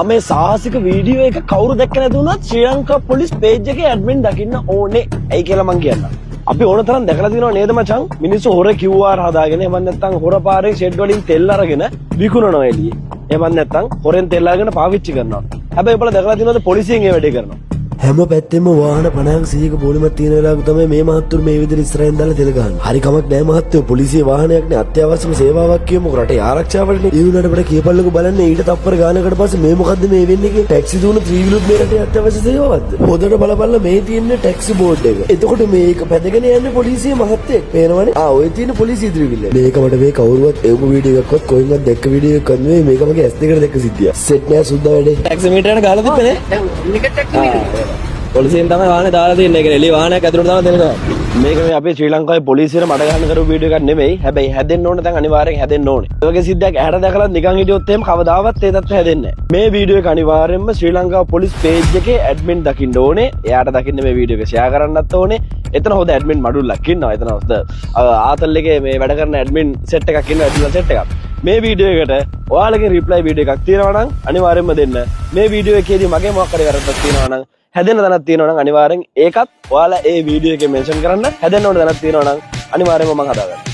මේ සාහසික වීඩියෝ එක කවුරු දැක්ක නැති වුණත් ශ්‍රී ලංකා පොලිස් පේජ් එකේ ඇඩ්මින් දකින්න ඕනේ. ඇයි කියලා මං කියන්නම්. අපි ඕන තරම් දැකලා තියෙනව නේද මචං? මිනිස්සු හොර QR හදාගෙන එහෙම නැත්නම් හොර පාරේ ෂෙඩ් වලින් තෙල් අරගෙන විකුණනවා එළියේ. එහෙම නැත්නම් හොරෙන් තෙල් අරගෙන පාවිච්චි කරනවා. හැබැයි ඔයාලා දැකලා තියෙනවද පොලිසියෙන් ඒ වැඩේ කරනවා? හැම පැත්තෙම වාහන 50ක 100ක පොලිමක් තියෙන වෙලාවක තමයි මේ මහත්තුරු මේ විදිහට ඉස්සරහින් දාලා තෙල ගහන්නේ. හරි කමක් නැහැ මහත්තයෝ. පොලිසිය වාහනයක් නේ අත්‍යවශ්‍යම සේවාවක් කියමු රටේ ආරක්ෂාවටනේ. ඒ වුණාට අපිට කියපල්ලකෝ බලන්න ඊට තප්පර ගානකට පස්සේ මේ මොකද්ද මේ වෙන්නේ කියලා. ටැක්සි දුන ත්‍රිවිලුත් මේ රටේ අත්‍යවශ්‍ය සේවාවක්ද? හොදට බලපල්ලා මේ තියෙන ටැක්සි බෝඩ් එක. එතකොට මේක පැදගෙන යන්නේ පොලිසිය මහත්තයෙක්. පේනවනේ. ඔය තියෙන පොලිසිය ත්‍රිවිල. මේක මට මේ කවුරුවත් එවපු වීඩියෝ එකක්වත් කොහෙන්වත් දැක්ක වීඩියෝ එකක් නෙවෙයි. මේක මගේ S2 එකට දැක්ක සිද්ධියක්. සෙට් නෑ සුද්දා වැඩේ. ටැක්සි මීටරයට ගහලා තිබ්බනේ. දැන් නිකට් ටැක්සි මීටර. පොලිසියෙන් තමයි වාහනේ දාලා තියන්නේ. ඒක එළිය වාහනයක් ඇතුළට දාලා දෙනවා. මේක මේ අපේ ශ්‍රී ලංකාවේ පොලිසියට මඩ ගන්න කරපු වීඩියෝ එකක් නෙමෙයි. හැබැයි හැදෙන්න ඕන දැන් අනිවාර්යෙන් හැදෙන්න ඕනේ. ඒ වගේ සිද්ධියක් ඇහැට දැකලා නිකන් හිටියොත් එහෙම කවදාවත් ඒ තත්ත්වය හැදෙන්නේ නැහැ. මේ වීඩියෝ එක අනිවාර්යෙන්ම ශ්‍රී ලංකාව පොලිස් පේජ් එකේ ඇඩ්මින් දකින්න ඕනේ. එයාට දකින්න මේ වීඩියෝ එක ෂෙයා කරන්නත් ඕනේ. එතන හොඳ ඇඩ්මින් මඩුල්ලක් ඉන්නවා. එතන හොඳ ආතල් එකේ මේ වැඩ කරන ඇඩ්මින් සෙට් එකක් ඉන්නවා. ඇඩ්මින් සෙට් එකක්. මේ වීඩියෝ එකට ඔයාලගේ රිප්ලයි වීඩියෝ එකක් තියෙනවා නම් අනිවාර්යෙන්ම දෙන්න. මේ වීඩියෝ එකේදී මගේ මොකක් හරි වැරද්දක් තියෙනවා නම් හැදෙන්න දැනක් තියෙනවා නම් අනිවාර්යෙන් ඒකත් ඔයාලා ඒ වීඩියෝ එකේ මෙන්ෂන් කරන්න. හැදෙන්න ඕන දැනක් තියෙනවා නම් අනිවාර්යෙන්ම මම හදාගන්නවා.